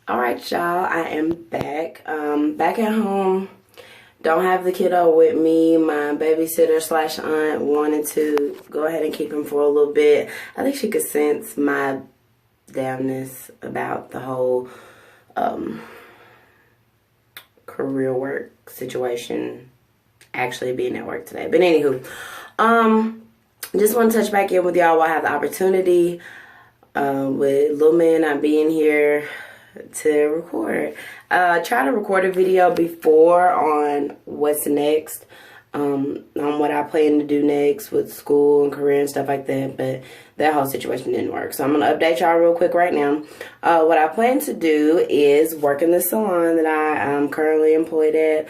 All right, y'all. I am back. Back at home. Don't have the kiddo with me. My babysitter slash aunt wanted to go ahead and keep him for a little bit. I think she could sense my damnness about the whole career work situation, actually being at work today. But anywho, just want to touch back in with y'all while I have the opportunity. With Lil Man not being here to record. Try to record a video before on what's next, on what I plan to do next with school and career and stuff like that, but that whole situation didn't work. So I'm going to update y'all real quick right now. What I plan to do is work in the salon that I am currently employed at,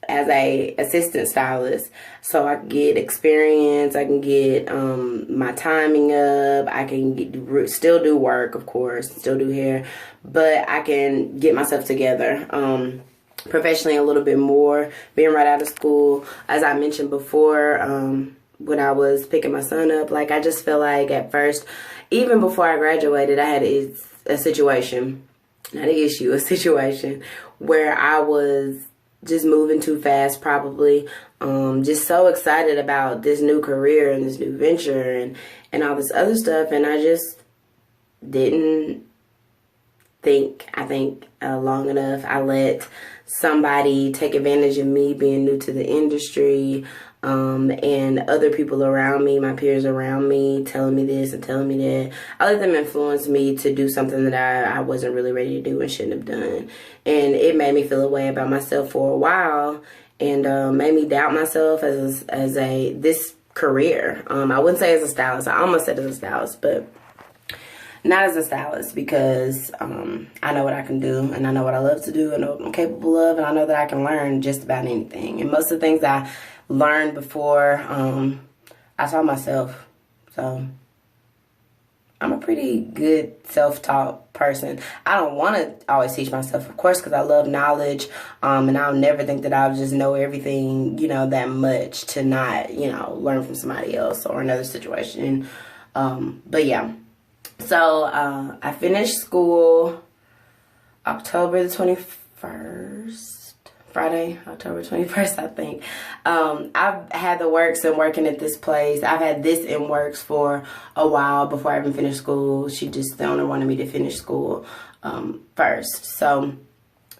as a assistant stylist, so I can get experience, I can get my timing up, I can still do work, of course, still do hair, but I can get myself together professionally a little bit more, being right out of school. As I mentioned before, when I was picking my son up, like, I just feel like at first, even before I graduated, I had a situation, not an issue, a situation where I was just moving too fast, probably. Just so excited about this new career and this new venture and all this other stuff. And I just didn't think, long enough. I let somebody take advantage of me being new to the industry, and other people around me, my peers around me, telling me this and telling me that. I let them influence me to do something that I wasn't really ready to do and shouldn't have done. And it made me feel a way about myself for a while, and made me doubt myself as this career. I wouldn't say as a stylist. I almost said as a stylist, but not as a stylist, because I know what I can do, and I know what I love to do, and know what I'm capable of, and I know that I can learn just about anything. And most of the things I learned before, I taught myself. So I'm a pretty good self-taught person. I don't want to always teach myself, of course, because I love knowledge, and I'll never think that I'll just know everything, that much to not, learn from somebody else or another situation. But yeah. So I finished school October the 21st. Friday, October 21st, I think. I've had the works and working at this place. I've had this in works for a while before I even finished school. The owner wanted me to finish school first. So,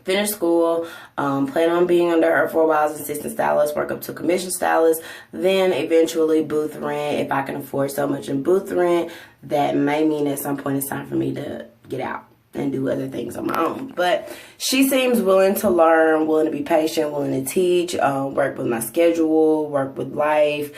finished school, plan on being under her for a while as assistant stylist, work up to commission stylist, then eventually booth rent. If I can afford so much in booth rent, that may mean at some point it's time for me to get out and do other things on my own. But she seems willing to learn, willing to be patient, willing to teach, work with my schedule, work with life.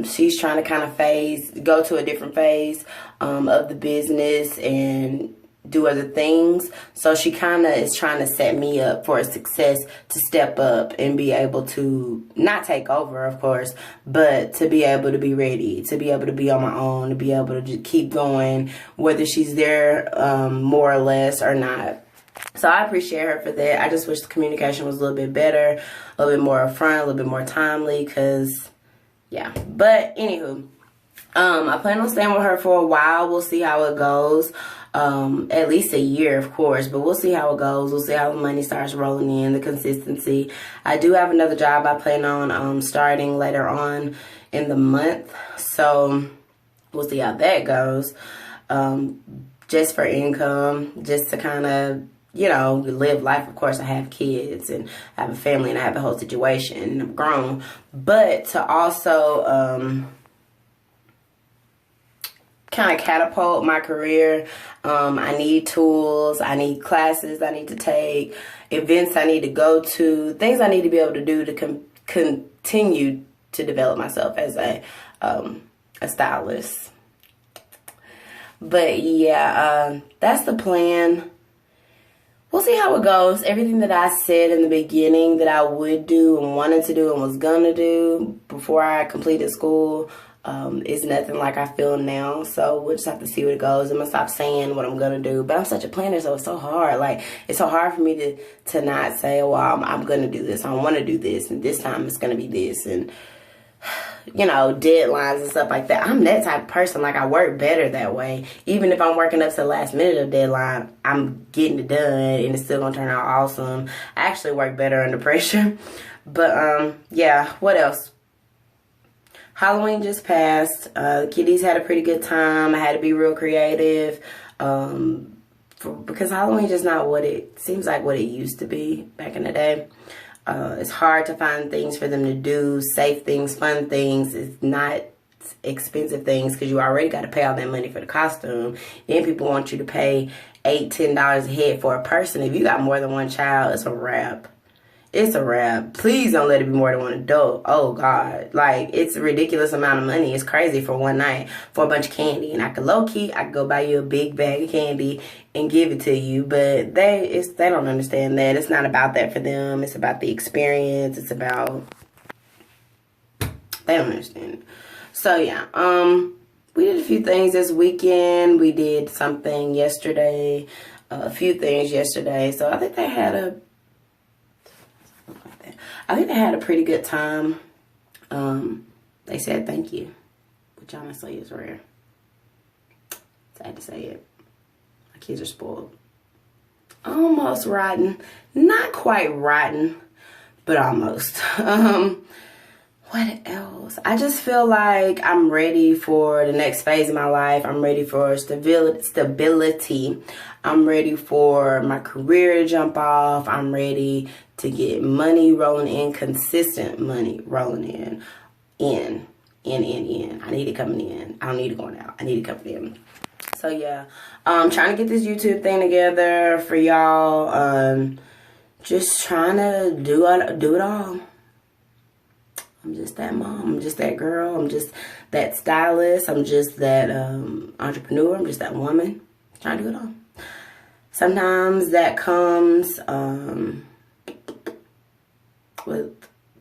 She's trying to kind of go to a different phase of the business and do other things. So she kind of is trying to set me up for a success, to step up and be able to not take over, of course, but to be able to be ready, to be able to be on my own, to be able to just keep going, whether she's there more or less or not. So I appreciate her for that. I just wish the communication was a little bit better, a little bit more upfront, a little bit more timely, because, yeah. But anywho, I plan on staying with her for a while. We'll see how it goes. At least a year, of course, but we'll see how it goes. We'll see how the money starts rolling in, the consistency. I do have another job I plan on starting later on in the month, so we'll see how that goes. Just for income, just to kind of, live life. Of course, I have kids and I have a family and I have a whole situation and I'm grown, but to also kind of catapult my career. I need tools, I need classes I need to take, events I need to go to, things I need to be able to do to continue to develop myself as a stylist. But yeah, that's the plan. We'll see how it goes. Everything that I said in the beginning that I would do and wanted to do and was gonna do before I completed school is nothing like I feel now. So we'll just have to see where it goes. I'm gonna stop saying what I'm gonna do. But I'm such a planner, so it's so hard. Like, it's so hard for me to not say, well, I'm gonna do this. I want to do this, and this time it's gonna be this. And you know, deadlines and stuff like that. I'm that type of person. Like, I work better that way. Even if I'm working up to the last minute of deadline, I'm getting it done and it's still gonna turn out awesome. I actually work better under pressure. But yeah, what else? Halloween just passed. The kiddies had a pretty good time. I had to be real creative. Because Halloween just not what it seems like what it used to be back in the day. It's hard to find things for them to do, safe things, fun things. It's not expensive things because you already got to pay all that money for the costume. Then people want you to pay $8-10 a head for a person. If you got more than one child, it's a wrap. It's a wrap. Please don't let it be more than one adult. Oh, God. Like, it's a ridiculous amount of money. It's crazy for one night for a bunch of candy. And I could low-key, I could go buy you a big bag of candy and give it to you. But they don't understand that. It's not about that for them. It's about the experience. It's about... They don't understand. So, yeah. We did a few things this weekend. We did something yesterday. A few things yesterday. So, I think they had a pretty good time. They said thank you, which honestly is rare. Sad to say it. My kids are spoiled. Almost rotten. Not quite rotten, but almost. What else? I just feel like I'm ready for the next phase of my life. I'm ready for stability. I'm ready for my career to jump off. I'm ready to get money rolling in, consistent money rolling in. I need it coming in. I don't need it going out. I need it coming in. So yeah, I'm trying to get this YouTube thing together for y'all. Just trying to do it all. I'm just that mom. I'm just that girl. I'm just that stylist. I'm just that entrepreneur. I'm just that woman. Trying to do it all. Sometimes that comes with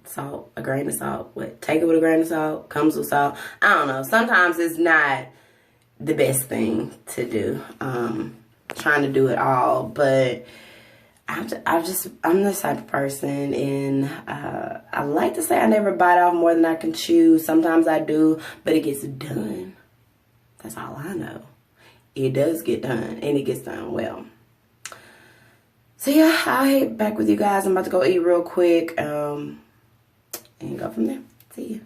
salt, a grain of salt. Take it with a grain of salt, comes with salt. I don't know. Sometimes it's not the best thing to do. Trying to do it all, but I'm this type of person, and I like to say I never bite off more than I can chew. Sometimes I do, but it gets done. That's all I know. It does get done, and it gets done well. So yeah, I'll head back with you guys. I'm about to go eat real quick, and go from there. See you.